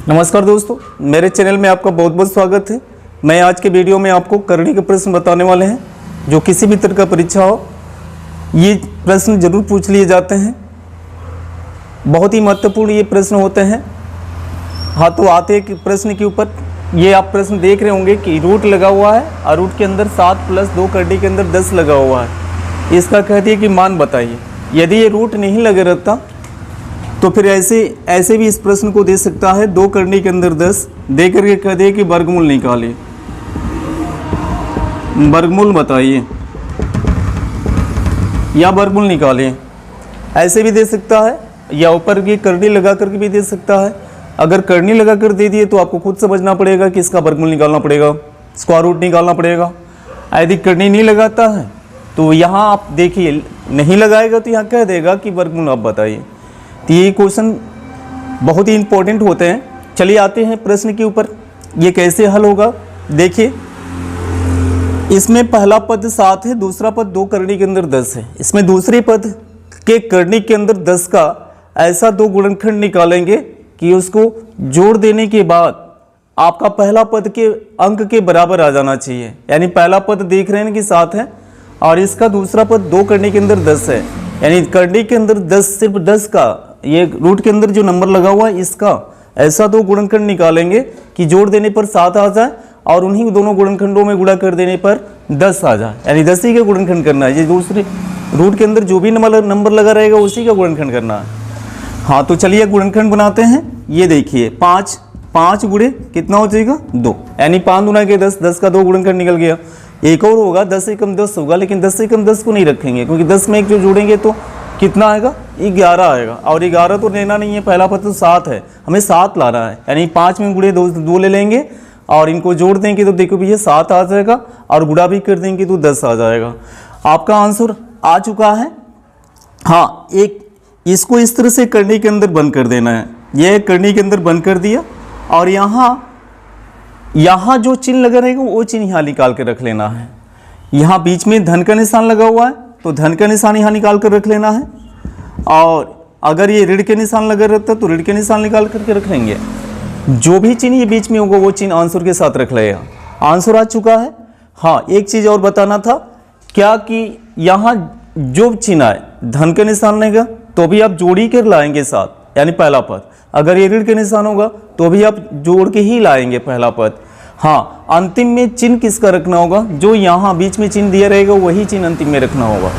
नमस्कार दोस्तों, मेरे चैनल में आपका बहुत बहुत स्वागत है। मैं आज के वीडियो में आपको करनी के प्रश्न बताने वाले हैं जो किसी भी तरह का परीक्षा हो ये प्रश्न जरूर पूछ लिए जाते हैं। बहुत ही महत्वपूर्ण ये प्रश्न होते हैं। हाँ, तो आते हैं कि प्रश्न के ऊपर। ये आप प्रश्न देख रहे होंगे कि रूट लगा हुआ है और रूट के अंदर 7 + 2 करनी के अंदर 10 लगा हुआ है। इसका कहती है कि मान बताइए। यदि ये रूट नहीं लगा रहता तो फिर ऐसे भी इस प्रश्न को दे सकता है। 2 करनी के अंदर 10 दे करके कह दे कि वर्गमूल निकालिए, वर्गमूल बताइए या वर्गमूल निकालिए। ऐसे भी दे सकता है या ऊपर की करनी लगा करके भी दे सकता है। अगर करनी लगा कर दे दिए तो आपको खुद समझना पड़ेगा कि इसका वर्गमूल निकालना पड़ेगा, स्क्वायर रूट निकालना पड़ेगा। यदि करनी नहीं लगाता है तो यहाँ आप देखिए, नहीं लगाएगा तो यहाँ कह देगा कि वर्गमूल आप बताइए। तो ये क्वेश्चन बहुत ही इंपॉर्टेंट होते हैं। चलिए आते हैं प्रश्न के ऊपर। ये कैसे हल होगा देखिए। इसमें पहला पद 7 है, दूसरा पद 2 करनी के अंदर 10 है। इसमें दूसरे पद के करनी के अंदर 10 का ऐसा 2 गुणनखंड निकालेंगे कि उसको जोड़ देने के बाद आपका पहला पद के अंक के बराबर आ जाना चाहिए। यानी पहला पद देख रहे हैं कि 7 है और इसका दूसरा पद 2 करनी के अंदर 10 है। यानी करनी के अंदर 10 सिर्फ 10 का, ये रूट के अंदर जो नंबर लगा हुआ है इसका ऐसा 2 गुणनखंड निकालेंगे कि जोड़ देने पर 7 आ जाए और उन्हीं दोनों गुणनखंडों में गुणा कर देने पर 10 आ जाए। यानी 10 ही का गुणनखंड करना है। ये दूसरे रूट के अंदर जो भी नंबर लगा रहेगा उसी का गुणनखंड करना है। हाँ, तो चलिए गुणनखंड बनाते हैं। ये देखिए 5 गुणे कितना हो जाएगा 2, यानी 5 दूना के 10, 10 का 2 गुणनखंड निकल गया। एक और होगा 10 से कम 10 होगा, लेकिन 10 से कम 10 को नहीं रखेंगे क्योंकि 10 में एक जो जोड़ेंगे तो कितना आएगा 11 आएगा। और 11 तो लेना नहीं है, पहला पद तो 7 है, हमें 7 लाना है। यानी 5 में गुणे 2 ले लेंगे और इनको जोड़ देंगे तो देखो भैया 7 आ जाएगा और गुणा भी कर देंगे तो 10 आ जाएगा। आपका आंसर आ चुका है। हाँ, एक इसको इस तरह से करनी के अंदर बंद कर देना है। यह करनी के अंदर बंद कर दिया और यहाँ जो चिन्ह लगा रहेगा वो चिन्ह यहाँ निकाल कर रख लेना है। यहाँ बीच में धन का निशान लगा हुआ है तो धन का निशान यहाँ निकाल कर रख लेना है। और अगर ये ऋण के निशान लगा रहता है तो ऋण के निशान निकाल करके रख लेंगे। जो भी चिन्ह ये बीच में होगा वो चिन्ह आंसर के साथ रख लेगा। आंसर आ चुका है। हाँ, एक चीज़ और बताना था क्या कि यहाँ जो चिन्ह आए धन का निशान रहेगा तो भी आप जोड़ी कर लाएंगे साथ, यानी पहला पद। अगर ये ऋण के निशान होगा तो भी आप जोड़ के ही लाएंगे पहला पद। हाँ, अंतिम में चिन्ह किसका रखना होगा? जो यहाँ बीच में चिन्ह दिया रहेगा वही चिन्ह अंतिम में रखना होगा।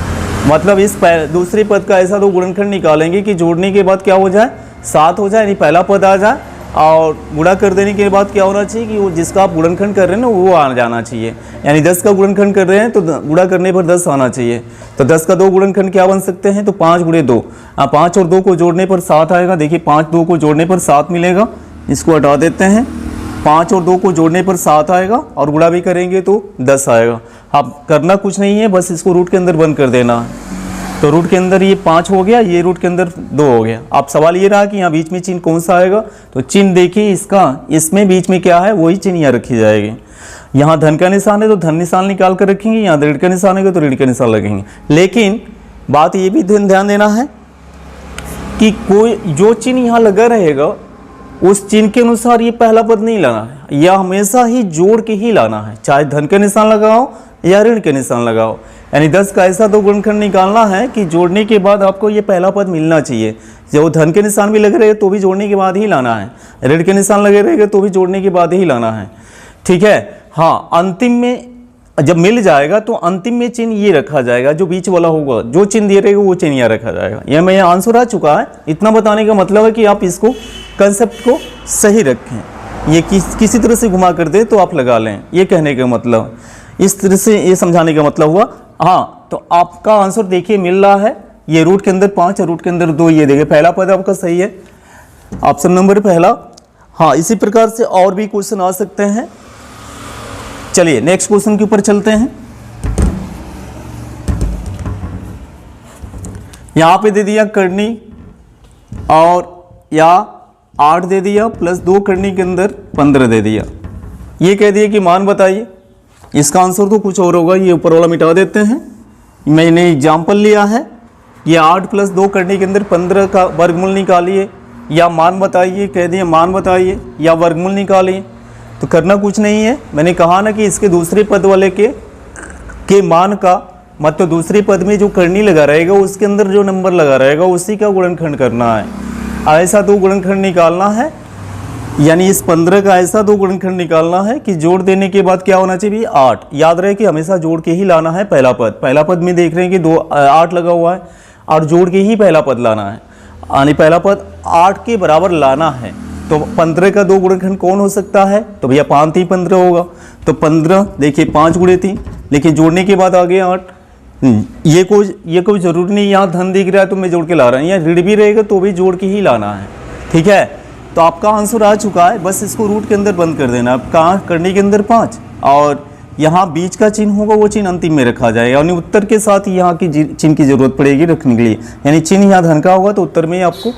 मतलब इस दूसरे पद का ऐसा 2 गुणनखंड निकालेंगे कि जोड़ने के बाद क्या हो जाए 7 हो जाए, यानी पहला पद आ जाए। और गुणा कर देने के बाद क्या होना चाहिए कि वो जिसका आप गुणनखंड कर रहे हैं ना वो आ जाना चाहिए। यानी 10 का गुणनखंड कर रहे हैं तो गुणा करने पर 10 आना चाहिए। तो 10 का 2 गुणनखंड क्या बन सकते हैं? तो 5 गुणे 2। 5 और 2 को जोड़ने पर 7 आएगा। देखिए 5 2 को जोड़ने पर 7 मिलेगा। इसको हटा देते हैं। 5 और 2 को जोड़ने पर 7 आएगा और गुणा भी करेंगे तो 10 आएगा। अब करना कुछ नहीं है, बस इसको रूट के अंदर बंद कर देना है। तो रूट के अंदर ये 5 हो गया, ये रूट के अंदर 2 हो गया। अब सवाल ये रहा कि यहाँ बीच में चिन्ह कौन सा आएगा। तो चिन्ह देखिए इसका, इसमें बीच में क्या है वही चिन्ह यहाँ रखी जाएगी। यहाँ धन का निशान है तो धन निशान निकाल कर रखेंगे, यहाँ ऋण का निशान है तो ऋण का निशान लगेंगे। लेकिन बात ये भी ध्यान देना है कि कोई जो चिन्ह यहाँ लगा रहेगा उस चिन्ह के अनुसार ये पहला पद नहीं लाना है, यह हमेशा ही जोड़ के ही लाना है। चाहे धन का निशान लगाओ या ऋण के निशान लगाओ। यानी 10 का ऐसा 2 गुणनखंड निकालना है कि जोड़ने के बाद आपको ये पहला पद मिलना चाहिए। जो धन के निशान भी लगे रहेगा तो भी जोड़ने के बाद ही लाना है, ऋण के निशान लगे रहेगा तो भी जोड़ने के बाद ही लाना है। ठीक है। हाँ, अंतिम में जब मिल जाएगा तो अंतिम में चिन्ह ये रखा जाएगा, जो बीच वाला होगा जो चिन्ह दिए रहेगा वो चिन्ह यहाँ रखा जाएगा। यह मैं आंसर आ चुका है। इतना बताने का मतलब है कि आप इसको कंसेप्ट को सही रखें। ये किसी तरह से घुमा कर दे तो आप लगा लें, ये कहने का मतलब, इस तरह से ये समझाने का मतलब हुआ। हाँ, तो आपका आंसर देखिए मिल रहा है। ये रूट के अंदर 5 और रूट के अंदर 2, ये देखिए पहला पद आपका सही है, ऑप्शन नंबर पहला। हाँ, इसी प्रकार से और भी क्वेश्चन आ सकते हैं। चलिए नेक्स्ट क्वेश्चन के ऊपर चलते हैं। यहां पे दे दिया करनी और या 8 दे दिया प्लस 2 करनी के अंदर 15 दे दिया। ये कह दिया कि मान बताइए। इसका आंसर तो कुछ और होगा, ये ऊपर वाला मिटा देते हैं। मैंने एग्जाम्पल लिया है, ये 8 + 2 करने के अंदर 15 का वर्गमूल निकालिए। या मान बताइए, कह दिए मान बताइए या वर्गमूल निकालिए। तो करना कुछ नहीं है, मैंने कहा ना कि इसके दूसरे पद वाले के मान का मतलब दूसरे पद में जो करनी लगा रहेगा उसके अंदर जो नंबर लगा रहेगा उसी का गुणनखंड करना है। ऐसा दो गुणनखंड निकालना है, यानी इस 15 का ऐसा दो गुणनखंड निकालना है कि जोड़ देने के बाद क्या होना चाहिए 8। याद रहे कि हमेशा जोड़ के ही लाना है पहला पद। पहला पद में देख रहे हैं कि 8 लगा हुआ है और जोड़ के ही पहला पद लाना है, यानी पहला पद 8 के बराबर लाना है। तो 15 का दो गुणनखंड कौन हो सकता है? तो भैया 5 3 15 होगा। तो 15 देखिए 5 गुणे 3, लेकिन जोड़ने के बाद आ गया 8। ये कोई जरूरी नहीं यहाँ धन दिख रहा है तो मैं जोड़ के ला रहा हूँ, यहाँ ऋण भी रहेगा तो भी जोड़ के ही लाना है। ठीक है, तो आपका आंसर आ चुका है, बस इसको रूट के अंदर बंद कर देना। अब कहाँ करने के अंदर 5 और यहाँ बीच का चिन्ह होगा वो चिन्ह अंतिम में रखा जाएगा, यानी उत्तर के साथ यहाँ की चिन्ह की जरूरत पड़ेगी रखने के लिए। यानी चिन्ह यहाँ धन का होगा तो उत्तर में आपको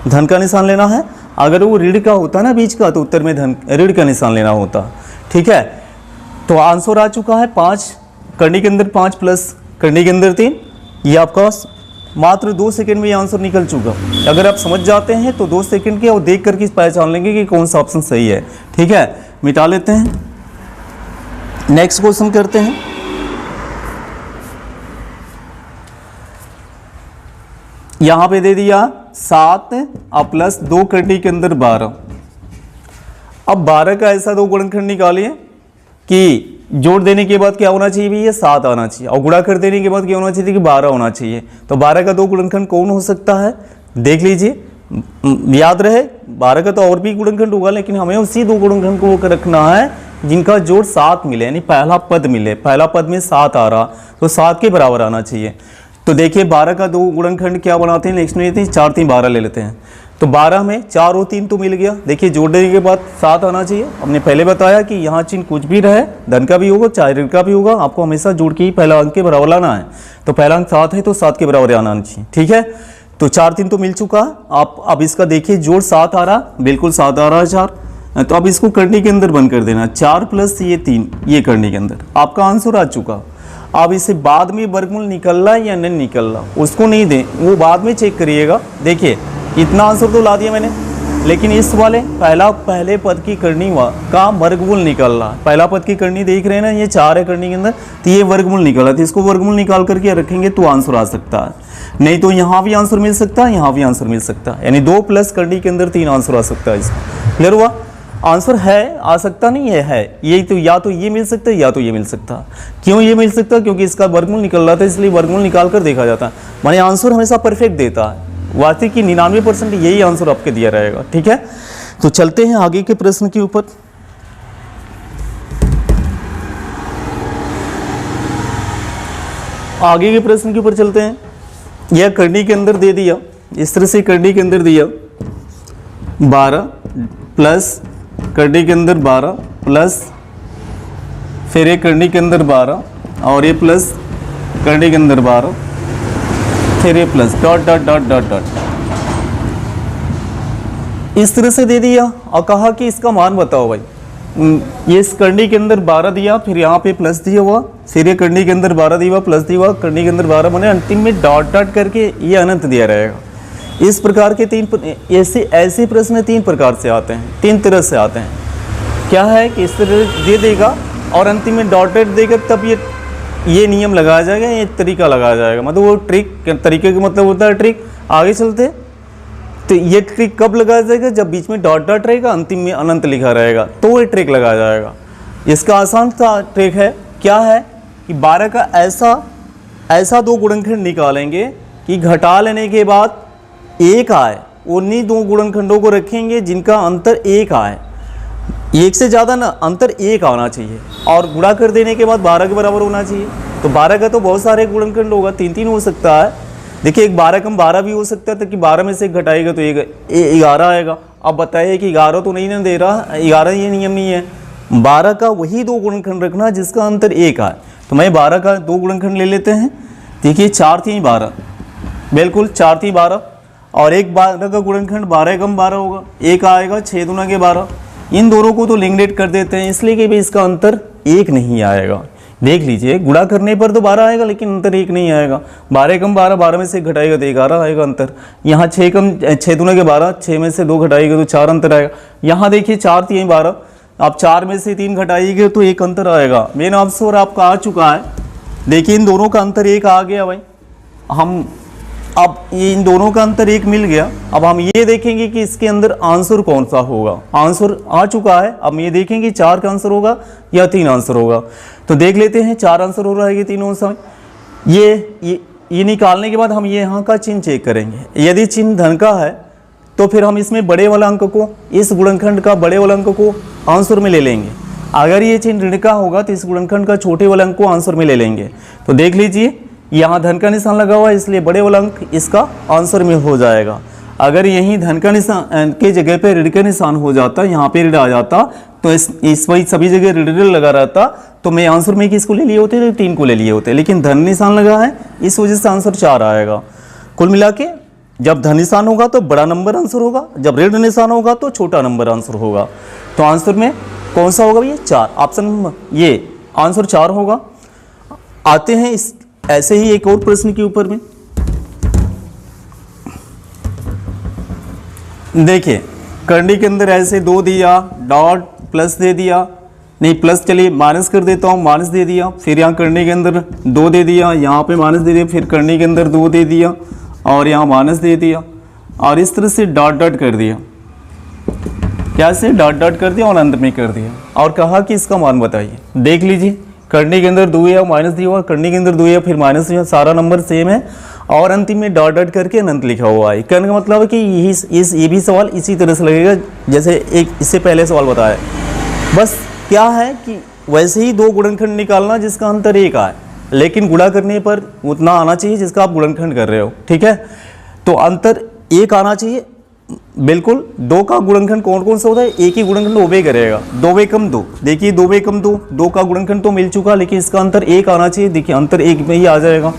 धन का निशान लेना है। अगर वो ऋण का होता ना बीच का तो उत्तर में धन ऋण का निशान लेना होता। ठीक है, तो आंसर आ चुका है 5 करने के अंदर 5 प्लस करने के अंदर 3। ये आपका मात्र 2 सेकंड में ये आंसर निकल चुका। अगर आप समझ जाते हैं तो 2 सेकंड के और देख करके पहचान लेंगे कि कौन सा ऑप्शन सही है। ठीक है, मिटा लेते हैं, नेक्स्ट क्वेश्चन करते हैं। यहां पे दे दिया 7 और प्लस 2 करने के अंदर 12। अब 12 का ऐसा दो गुणनखंड निकालिए कि जोड़ देने के बाद क्या होना चाहिए भैया 7 आना चाहिए, और गुणा कर देने के बाद क्या होना चाहिए कि 12 होना चाहिए। तो 12 का दो गुणनखंड कौन हो सकता है देख लीजिए, याद रहे 12 का तो और भी गुणनखंड होगा, लेकिन हमें उसी दो गुणनखंड को रखना है जिनका जोड़ 7 मिले, यानी पहला पद मिले। पहला पद में 7 आ रहा तो 7 के बराबर आना चाहिए। तो देखिए 12 का दो गुणनखंड क्या बनाते हैं, नेक्स्ट में लेते हैं 4 3 12 ले लेते हैं। तो 12 में 4 और 3 तो मिल गया। देखिए जोड़ने के बाद 7 आना चाहिए। हमने पहले बताया कि यहाँ चिन्ह कुछ भी रहे, धन का भी होगा चाहे ऋण का भी होगा, आपको हमेशा जोड़ के ही पहला अंक के बराबर लाना है। तो पहला अंक 7 है तो 7 के बराबर आना चाहिए। ठीक है, तो 4 3 तो मिल चुका। आप अब इसका देखिए जोड़ 7 आ रहा, बिल्कुल 7 आ रहा है 4। तो अब इसको करने के अंदर बंद कर देना, 4 प्लस ये 3 ये करने के अंदर आपका आंसर आ चुका। अब इसे बाद में वर्गमूल निकल रहा है या नहीं निकल रहा उसको नहीं दें, वो बाद में चेक करिएगा। देखिए इतना आंसर तो ला दिया मैंने, लेकिन इस वाले पहले पद की करनी का वर्गमूल निकल रहा। पहला पद की करनी देख रहे हैं ना, ये 4 है करनी के अंदर, तो ये वर्गमूल निकल रहा। तो इसको वर्गमूल निकाल करके रखेंगे तो आंसर आ सकता है, नहीं तो यहाँ भी आंसर मिल सकता है, यहाँ भी आंसर मिल सकता है। यानी 2 प्लस करनी के अंदर 3 आंसर आ सकता है। इसका क्लियर हुआ? आंसर है, आ सकता नहीं है ये तो या तो ये मिल सकता है या तो ये मिल सकता है। क्यों ये मिल सकता है? क्योंकि इसका वर्गमूल निकल रहा था, इसलिए वर्गमूल निकाल कर देखा जाता है। माने आंसर हमेशा परफेक्ट देता है, वास्तविक की 99% यही आंसर आपके दिया रहेगा। ठीक है, तो चलते हैं आगे के प्रश्न के ऊपर। आगे के प्रश्न के ऊपर चलते हैं। यह करनी के अंदर दे दिया, इस तरह से करनी के अंदर दिया 12 प्लस करनी के अंदर 12 प्लस फिर ये करनी के अंदर 12 और ये प्लस करनी के अंदर 12 फिर ये plus dot dot dot dot dot इस तरह से दे दिया और कहा कि इसका मान बताओ भाई। ये इस करनी के अंदर 12 दिया, फिर यहाँ पे प्लस दिया हुआ, फिर ये करनी के अंदर 12 दिया हुआ, प्लस दिया हुआ, करनी के अंदर 12 माने अंतिम में डॉट डॉट करके ये अनंत दिया रहेगा। इस प्रकार के ऐसे प्रश्न 3 प्रकार से आते हैं, 3 तरह से आते हैं। क्या है कि इस तरह दे देगा और अंतिम में डॉटेड देगा, तब ये नियम लगाया जाएगा, ये तरीका लगाया जाएगा। मतलब वो ट्रिक, तरीके का मतलब होता है ट्रिक। आगे चलते तो ये ट्रिक कब लगाया जाएगा? जब बीच में डॉट डॉट रहेगा, अंतिम में अनंत लिखा रहेगा, तो ये ट्रिक लगाया जाएगा। इसका आसान सा ट्रिक है, क्या है कि 12 का ऐसा दो गुणनखंड निकालेंगे कि घटा लेने के बाद 1 आए। उन्हीं दो गुणनखंडों को रखेंगे जिनका अंतर 1 आए, 1 से ज़्यादा ना, अंतर 1 आना चाहिए, और गुणा कर देने के बाद 12 के बराबर होना चाहिए। तो 12 का तो बहुत सारे गुणनखंड होगा, 3 हो सकता है। देखिए एक 12 कम 12 भी हो सकता है, तो कि 12 में से एक घटाएगा तो 11 आएगा। अब बताइए कि 11 तो नहीं ना दे रहा, 11 ये नियम नहीं है। 12 का वही दो गुणनखंड रखना जिसका अंतर 1 आए। तो मैं 12 का दो गुणनखंड ले लेते हैं। देखिए 4 3 12, बिल्कुल 4 3 12, और एक 12 का गुणनखंड 12 कम 12 होगा, 1 आएगा, 6 दूना के 12। इन दोनों को तो लिंगनेट कर देते हैं, इसलिए कि भी इसका अंतर 1 नहीं आएगा। देख लीजिए, गुणा करने पर तो 12 आएगा लेकिन अंतर 1 नहीं आएगा। 12 कम 12, 12 में से घटाएगा तो 11 आएगा अंतर। यहाँ 6 कम 6 दूना के 12, 6 में से 2 घटाएगा तो 4 अंतर आएगा। यहाँ देखिए 4 3 12, आप 4 में से 3 घटाइएगा तो 1 अंतर आएगा। मेन आंसर आपका आ चुका है। देखिए इन दोनों का अंतर 1 आ गया भाई। हम अब ये इन दोनों का अंतर 1 मिल गया। अब हम ये देखेंगे कि इसके अंदर आंसर कौन सा होगा। आंसर आ चुका है। अब ये देखेंगे 4 का आंसर होगा या 3 आंसर होगा। तो देख लेते हैं 4 आंसर हो रहा है कि 3 आंसर। ये निकालने के बाद हम ये यहाँ का चिन्ह चेक करेंगे। यदि चिन्ह धन का है तो फिर हम इसमें बड़े वाला अंक को, इस गुणनखंड का बड़े वाला अंक को आंसर में ले लेंगे। अगर ये चिन्ह ऋण का होगा तो इस गुणनखंड का छोटे वाला अंक को आंसर में ले लेंगे। तो देख लीजिए यहाँ धन का निशान लगा हुआ है, इसलिए बड़े वाला अंक इसका आंसर में हो जाएगा। अगर यहीं धन का निशान के जगह पे ऋण का निशान हो जाता, यहाँ पे ऋण आ जाता, तो इस वही सभी जगह ऋण लगा रहता, तो मैं आंसर में किसको ले लिए होते, तो 3 को ले लिए होते। लेकिन धन निशान लगा है, इस वजह से आंसर 4 आएगा। कुल मिला के जब धन निशान होगा तो बड़ा नंबर आंसर होगा, जब ऋण निशान होगा तो छोटा नंबर आंसर होगा। तो आंसर में कौन सा होगा भैया, 4। ऑप्शन ये आंसर 4 होगा। आते हैं इस ऐसे ही एक और प्रश्न के ऊपर में। देखिए करनी के अंदर ऐसे 2 दिया, डॉट प्लस दे दिया, नहीं प्लस चलिए माइनस कर देता हूँ, माइनस दे दिया, फिर यहाँ करने के अंदर 2 दे दिया, यहाँ पे माइनस दे दिया, फिर करने के अंदर 2 दे दिया और यहाँ माइनस दे दिया और इस तरह से डॉट डॉट कर दिया। क्या से डॉट डॉट कर दिया और अंत में कर दिया और कहा कि इसका मान बताइए। देख लीजिए करने के अंदर 2 या माइनस दिया और करने के अंदर 2 या फिर माइनस दिया, सारा नंबर सेम है और अंतिम में डॉट डॉट करके अनंत लिखा हुआ है। कहने का मतलब है कि ये भी सवाल इसी तरह से लगेगा जैसे एक इससे पहले सवाल बताया। बस क्या है कि वैसे ही 2 गुणनखंड निकालना जिसका अंतर 1 आए, लेकिन गुणा करने पर उतना आना चाहिए जिसका आप गुणनखंड कर रहे हो। ठीक है, तो अंतर 1 आना चाहिए बिल्कुल। 2 का गुणनखंड कौन कौन सा होता है, एक ही गुणनखंड 2 करेगा, 2 कम 2। देखिए 2 कम 2, 2 का गुणनखंड तो मिल चुका, लेकिन इसका अंतर 1 आना चाहिए। देखिए अंतर 1 में ही आ जाएगा,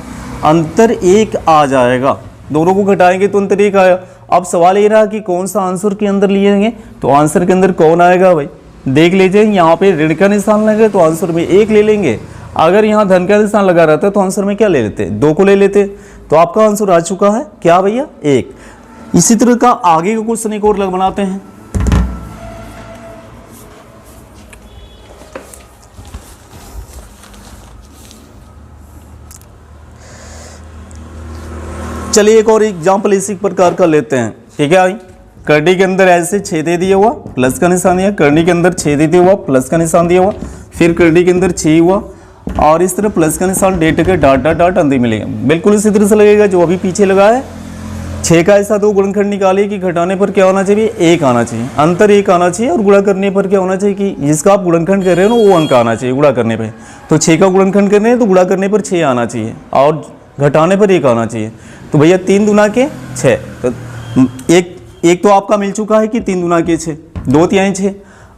अंतर 1 आ जाएगा। दोनों को घटाएंगे तो अंतर 1 आया। अब सवाल ये रहा कि कौन सा आंसर के अंदर लिएंगे, तो आंसर के अंदर कौन आएगा भाई। देख लीजिए यहाँ पे ऋण का निशान लगे तो आंसर में 1 ले लेंगे। अगर यहाँ धन का निशान लगा रहता तो आंसर में क्या ले लेते, 2 को ले लेते। तो आपका आंसर आ चुका है क्या भैया, 1। इसी तरह का आगे का क्वेश्चन एक और बनाते हैं। चलिए एक और एग्जाम्पल इसी प्रकार का लेते हैं। ठीक है भाई, करनी के अंदर ऐसे 6 दे दिया हुआ, प्लस का निशान दिया, करनी के अंदर 6 दे दिया हुआ, प्लस का निशान दिया हुआ, फिर करनी के अंदर 6 हुआ और इस तरह प्लस का निशान डेट के डॉट डॉट डॉट अंदर मिलेगा। बिल्कुल इसी तरह से लगेगा जो अभी पीछे लगा है। 6 का ऐसा 2 गुणनखंड निकालिए कि घटाने पर क्या होना चाहिए, 1 आना चाहिए, अंतर 1 आना चाहिए और गुणा करने पर क्या होना चाहिए कि जिसका आप गुणनखंड कर रहे हो ना वो अंक आना चाहिए गुणा करने पे। तो 6 का गुणनखंड कर रहे हैं तो गुणा करने पर 6 आना चाहिए और घटाने पर 1 आना चाहिए। तो भैया 3 दूना के 6, तो एक तो आपका मिल चुका है कि 3 दूना के 6, 2 तिहाई 6।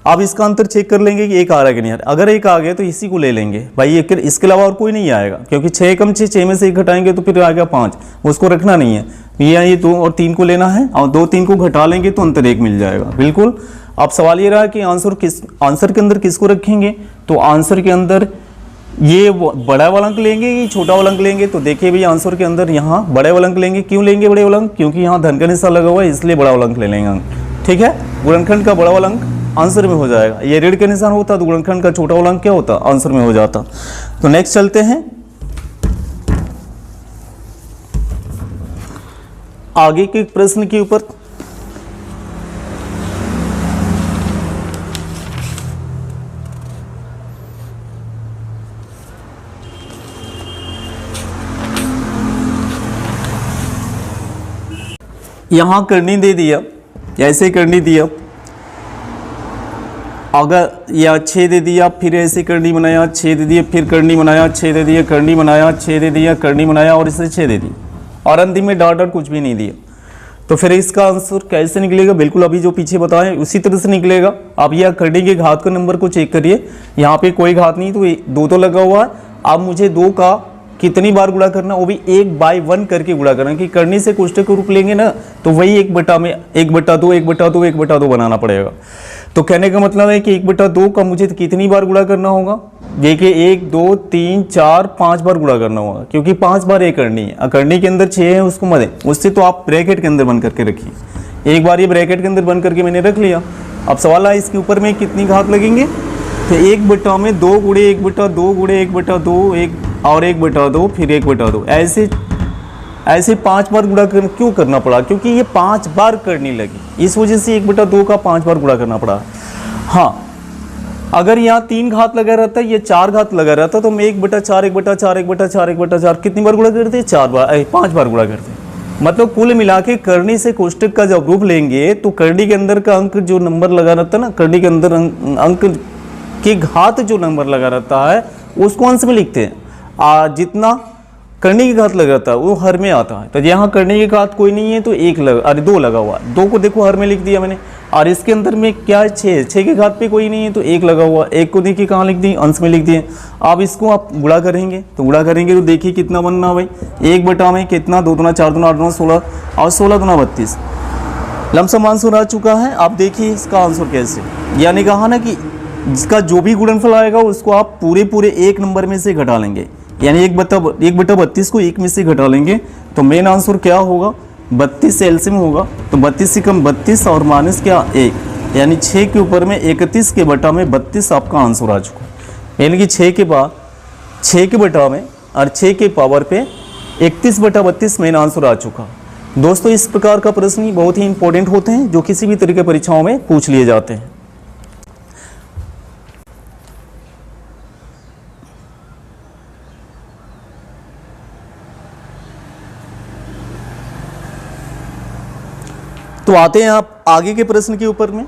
अब इसका अंतर चेक कर लेंगे कि 1 आ रहा है कि नहीं आ रहा। अगर 1 आ गया तो इसी को ले लेंगे भाई, इसके अलावा और कोई नहीं आएगा, क्योंकि 6 कम 6, 6 में से 1 घटाएंगे तो फिर आ गया 5, उसको रखना नहीं है। ये 2 और 3 को लेना है और 2 3 को घटा लेंगे तो अंतर 1 मिल जाएगा। बिल्कुल। अब सवाल ये रहा कि आंसर के अंदर किसको रखेंगे, तो आंसर के अंदर ये बड़ा वाला अंक लेंगे कि छोटा वाला अंक लेंगे। तो देखिए भैया आंसर के अंदर यहाँ बड़े वाला अंक लेंगे। क्यों लेंगे बड़े वाला अंक, क्योंकि यहाँ धन का निशान लगा हुआ है इसलिए बड़ा वाला अंक ले लेंगे अंक। ठीक है, गुणनखंड का बड़ा वाला अंक आंसर में हो जाएगा। ये ऋण का निशान होता तो गुणनखंड का छोटा वाला अंक क्या होता, आंसर में हो जाता। तो नेक्स्ट चलते हैं आगे के प्रश्न के ऊपर। यहां करनी दे दिया, ऐसे करनी दिया, अगर या 6 दे दिया, फिर ऐसे करनी बनाया, 6 दे दिया, फिर करनी बनाया, 6 दे दिया, करनी बनाया, 6 दे दिया, करनी बनाया और इसे 6 दे दी और अंतिम में डॉट डॉट कुछ भी नहीं दिया। तो फिर इसका आंसर कैसे निकलेगा, बिल्कुल अभी जो पीछे बताएं उसी तरह से निकलेगा। आप यह करनी के घात का नंबर को चेक करिए, यहाँ पे कोई घात नहीं तो 2 तो लगा हुआ है। अब मुझे 2 का कितनी बार गुणा करना, वो भी 1/1 करके गुणा करना, कि करनी से कोष्टक रूप लेंगे ना तो वही 1/2 में 1/2 1/2 1/2 बनाना पड़ेगा। तो कहने का मतलब है कि 1/2 का मुझे कितनी बार गुणा करना होगा? देखिए 1 2 3 4 5 बार गुणा करना होगा, क्योंकि 5 बार ये करनी है। अकरणी के अंदर 6 है, उसको मत दें, उससे तो आप ब्रैकेट के अंदर बंद करके रखिए। एक बार ये ब्रैकेट के अंदर बंद करके मैंने रख लिया। अब सवाल है इसके ऊपर में कितनी घात लगेंगे? तो 1/2 गुणे 1/2 गुणे 1/2 और 1/2 फिर 1/2 ऐसे 5 बार गुणा क्यों करना पड़ा? क्योंकि ये 5 बार करनी लगी, इस वजह से 1/2 का 5 बार गुणा करना पड़ा। हाँ, अगर यहाँ 3 घात लगा रहता है, ये 4 घात लगा रहता, तो मैं 1/4 1/4 1/4 1/4 कितनी बार गुणा करते? 5 बार गुणा करते। मतलब कुल मिला के करनी से कोष्टक का जब रूप लेंगे तो करनी के अंदर का अंक जो नंबर लगा रहता है ना, करनी के अंदर अंक की घात जो नंबर लगा रहता है उसको अंश में लिखते हैं। जितना करने की घात लगा रहता है वो हर में आता है। तो यहाँ करने की घात कोई नहीं है तो 2 लगा हुआ, 2 को देखो हर में लिख दिया मैंने। और इसके अंदर में क्या है? 6 की घात पे कोई नहीं है तो 1 लगा हुआ, 1 को देखिए कहाँ लिख दी? अंश में लिख दिए। अब इसको आप गुणा करेंगे तो देखिए कितना बनना भाई? 1 में कितना? 2 दूना 4 दूना 8 दूना 16 और 16 दूना 32 लमसम आंसर आ चुका है। आप देखिए इसका आंसर कैसे, यानी कहा ना कि जिसका जो भी गुणनफल आएगा उसको आप पूरे 1 नंबर में से घटा लेंगे, यानी 1/32 को 1 में से घटा लेंगे। तो मेन आंसर क्या होगा? 32 से एलसीएम होगा, तो 32 से कम 32 और माइनस क्या 1, यानी 6 के ऊपर में 31 के बटा में 32 आपका आंसर आ चुका। यानी कि 6 के बाद 6 के बटा में और 6 के पावर पे 31/32 मेन आंसर आ चुका। दोस्तों इस प्रकार का प्रश्न बहुत ही इंपॉर्टेंट होते हैं जो किसी भी तरह के परीक्षाओं में पूछ लिए जाते हैं। तो आते हैं आप आगे के प्रश्न के ऊपर में।